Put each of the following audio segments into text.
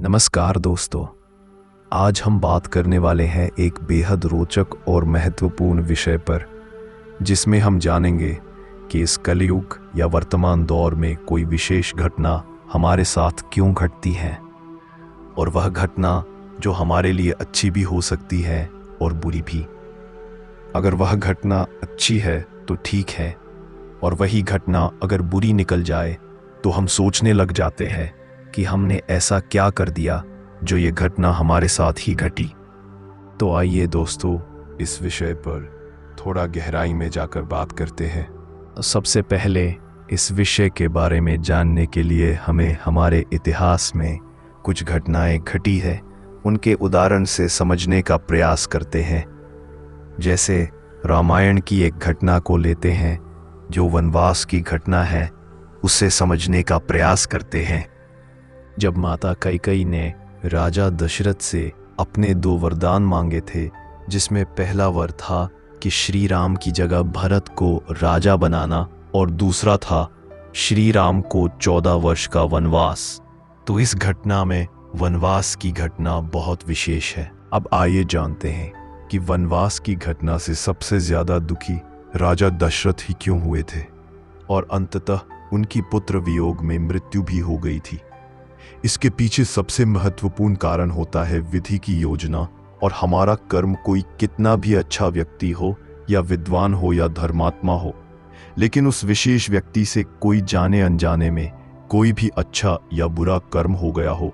नमस्कार दोस्तों। आज हम बात करने वाले हैं एक बेहद रोचक और महत्वपूर्ण विषय पर, जिसमें हम जानेंगे कि इस कलयुग या वर्तमान दौर में कोई विशेष घटना हमारे साथ क्यों घटती है, और वह घटना जो हमारे लिए अच्छी भी हो सकती है और बुरी भी। अगर वह घटना अच्छी है तो ठीक है, और वही घटना अगर बुरी निकल जाए तो हम सोचने लग जाते हैं कि हमने ऐसा क्या कर दिया जो ये घटना हमारे साथ ही घटी। तो आइए दोस्तों, इस विषय पर थोड़ा गहराई में जाकर बात करते हैं। सबसे पहले इस विषय के बारे में जानने के लिए हमें हमारे इतिहास में कुछ घटनाएं घटी है उनके उदाहरण से समझने का प्रयास करते हैं। जैसे रामायण की एक घटना को लेते हैं जो वनवास की घटना है, उसे समझने का प्रयास करते हैं। जब माता कैकेयी ने राजा दशरथ से अपने 2 वरदान मांगे थे, जिसमें पहला वर था कि श्री राम की जगह भरत को राजा बनाना और दूसरा था श्री राम को 14 वर्ष का वनवास, तो इस घटना में वनवास की घटना बहुत विशेष है। अब आइए जानते हैं कि वनवास की घटना से सबसे ज्यादा दुखी राजा दशरथ ही क्यों हुए थे, और अंततः उनकी पुत्र वियोग में मृत्यु भी हो गई थी। इसके पीछे सबसे महत्वपूर्ण कारण होता है विधि की योजना। और हमारा कर्म कोई कितना भी अच्छा व्यक्ति हो या विद्वान हो या धर्मात्मा हो, लेकिन उस विशेष व्यक्ति से कोई जाने अनजाने में कोई भी अच्छा या बुरा कर्म हो गया हो,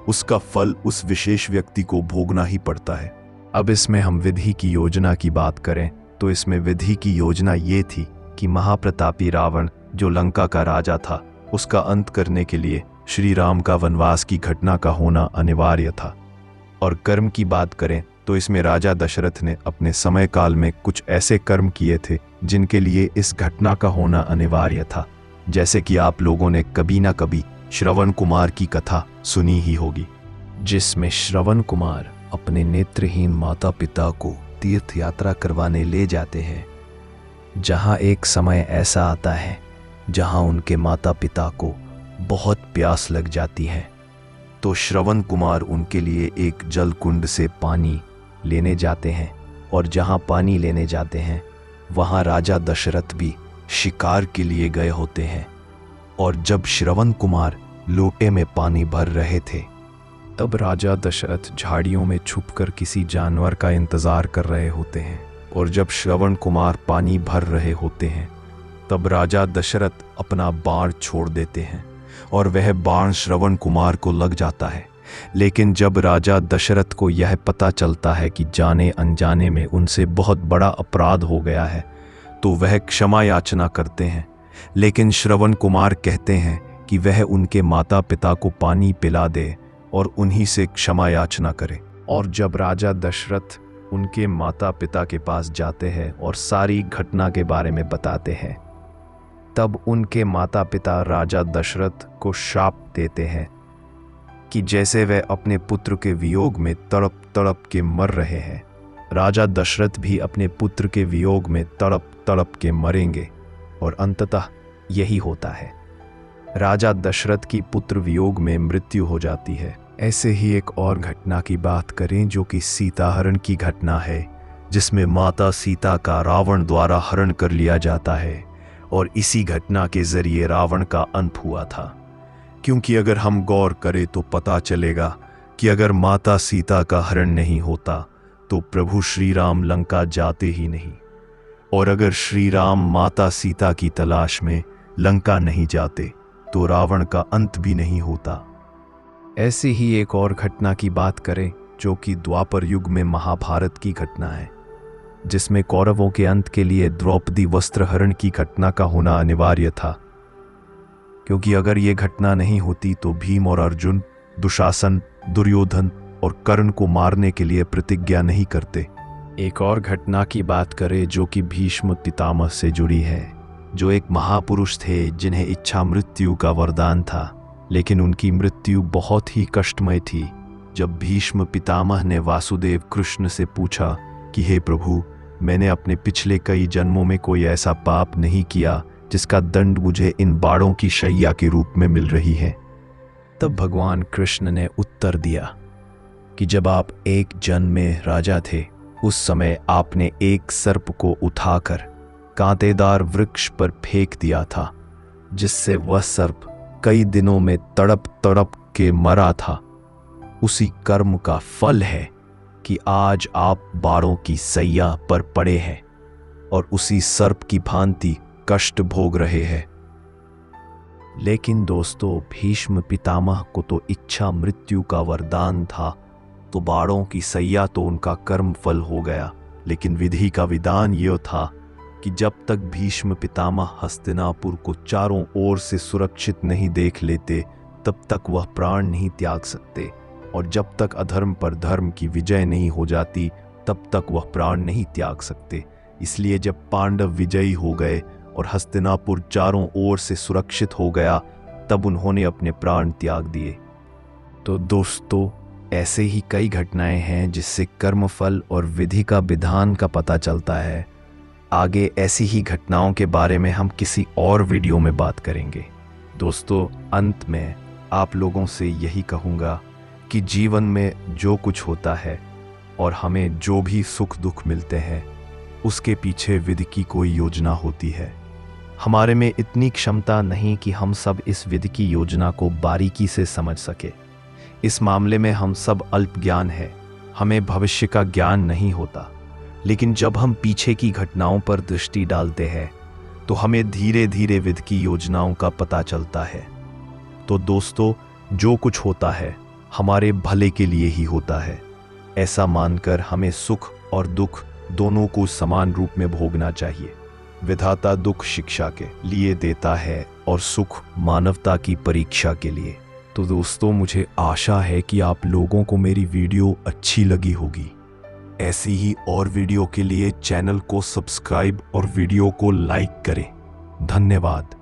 उसका फल उस विशेष व्यक्ति को भोगना ही पड़ता है। अब इसमें हम विधि की योजना की बात करें तो इसमें विधि की योजना ये थी कि महाप्रतापी रावण जो लंका का राजा था, उसका अंत करने के लिए श्री राम का वनवास की घटना का होना अनिवार्य था। और कर्म की बात करें तो इसमें राजा दशरथ ने अपने समय काल में कुछ ऐसे कर्म किए थे जिनके लिए इस घटना का होना अनिवार्य था। जैसे कि आप लोगों ने कभी ना कभी श्रवण कुमार की कथा सुनी ही होगी, जिसमें श्रवण कुमार अपने नेत्रहीन माता पिता को तीर्थ यात्रा करवाने ले जाते हैं। जहां एक समय ऐसा आता है जहां उनके माता पिता को बहुत प्यास लग जाती है, तो श्रवण कुमार उनके लिए एक जल कुंड से पानी लेने जाते हैं। और जहां पानी लेने जाते हैं वहां राजा दशरथ भी शिकार के लिए गए होते हैं। और जब श्रवण कुमार लोटे में पानी भर रहे थे, तब राजा दशरथ झाड़ियों में छुपकर किसी जानवर का इंतजार कर रहे होते हैं। और जब श्रवण कुमार पानी भर रहे होते हैं, तब राजा दशरथ अपना बाण छोड़ देते हैं और वह बाण श्रवण कुमार को लग जाता है। लेकिन जब राजा दशरथ को यह पता चलता है कि जाने अनजाने में उनसे बहुत बड़ा अपराध हो गया है, तो वह क्षमा याचना करते हैं। लेकिन श्रवण कुमार कहते हैं कि वह उनके माता पिता को पानी पिला दे और उन्हीं से क्षमा याचना करे। और जब राजा दशरथ उनके माता पिता के पास जाते हैं और सारी घटना के बारे में बताते हैं, तब उनके माता पिता राजा दशरथ को शाप देते हैं कि जैसे वह अपने पुत्र के वियोग में तड़प तड़प के मर रहे हैं, राजा दशरथ भी अपने पुत्र के वियोग में तड़प तड़प के मरेंगे। और अंततः यही होता है, राजा दशरथ की पुत्र वियोग में मृत्यु हो जाती है। ऐसे ही एक और घटना की बात करें जो कि सीता हरण की घटना है, जिसमें माता सीता का रावण द्वारा हरण कर लिया जाता है। और इसी घटना के जरिए रावण का अंत हुआ था। क्योंकि अगर हम गौर करें तो पता चलेगा कि अगर माता सीता का हरण नहीं होता तो प्रभु श्री राम लंका जाते ही नहीं, और अगर श्री राम माता सीता की तलाश में लंका नहीं जाते तो रावण का अंत भी नहीं होता। ऐसी ही एक और घटना की बात करें जो कि द्वापर युग में महाभारत की घटना है, जिसमें कौरवों के अंत के लिए द्रौपदी वस्त्रहरण की घटना का होना अनिवार्य था। क्योंकि अगर ये घटना नहीं होती तो भीम और अर्जुन दुशासन, दुर्योधन और कर्ण को मारने के लिए प्रतिज्ञा नहीं करते। एक और घटना की बात करें जो कि भीष्म पितामह से जुड़ी है, जो एक महापुरुष थे जिन्हें इच्छा मृत्यु का वरदान था, लेकिन उनकी मृत्यु बहुत ही कष्टमय थी। जब भीष्म पितामह ने वासुदेव कृष्ण से पूछा कि हे प्रभु, मैंने अपने पिछले कई जन्मों में कोई ऐसा पाप नहीं किया जिसका दंड मुझे इन बाणों की शैया के रूप में मिल रही है, तब भगवान कृष्ण ने उत्तर दिया कि जब आप एक जन में राजा थे, उस समय आपने एक सर्प को उठाकर कांटेदार वृक्ष पर फेंक दिया था, जिससे वह सर्प कई दिनों में तड़प तड़प के मरा था। उसी कर्म का फल है कि आज आप बाड़ों की सैया पर पड़े हैं और उसी सर्प की भांति कष्ट भोग रहे हैं। लेकिन दोस्तों, भीष्म पितामह को तो इच्छा मृत्यु का वरदान था, तो बाड़ों की सैया तो उनका कर्म फल हो गया। लेकिन विधि का विधान यह था कि जब तक भीष्म पितामह हस्तिनापुर को चारों ओर से सुरक्षित नहीं देख लेते, तब तक वह प्राण नहीं त्याग सकते, और जब तक अधर्म पर धर्म की विजय नहीं हो जाती, तब तक वह प्राण नहीं त्याग सकते। इसलिए जब पांडव विजयी हो गए और हस्तिनापुर चारों ओर से सुरक्षित हो गया, तब उन्होंने अपने प्राण त्याग दिए। तो दोस्तों, ऐसे ही कई घटनाएं हैं जिससे कर्मफल और विधि का विधान का पता चलता है। आगे ऐसी ही घटनाओं के बारे में हम किसी और वीडियो में बात करेंगे। दोस्तों, अंत में आप लोगों से यही कहूँगा कि जीवन में जो कुछ होता है और हमें जो भी सुख दुख मिलते हैं, उसके पीछे विधि की कोई योजना होती है। हमारे में इतनी क्षमता नहीं कि हम सब इस विधि की योजना को बारीकी से समझ सके। इस मामले में हम सब अल्प ज्ञान है, हमें भविष्य का ज्ञान नहीं होता। लेकिन जब हम पीछे की घटनाओं पर दृष्टि डालते हैं, तो हमें धीरे धीरे विधि की योजनाओं का पता चलता है। तो दोस्तों, जो कुछ होता है हमारे भले के लिए ही होता है। ऐसा मानकर हमें सुख और दुख दोनों को समान रूप में भोगना चाहिए। विधाता दुख शिक्षा के लिए देता है और सुख मानवता की परीक्षा के लिए। तो दोस्तों, मुझे आशा है कि आप लोगों को मेरी वीडियो अच्छी लगी होगी। ऐसी ही और वीडियो के लिए चैनल को सब्सक्राइब और वीडियो को लाइक करें। धन्यवाद।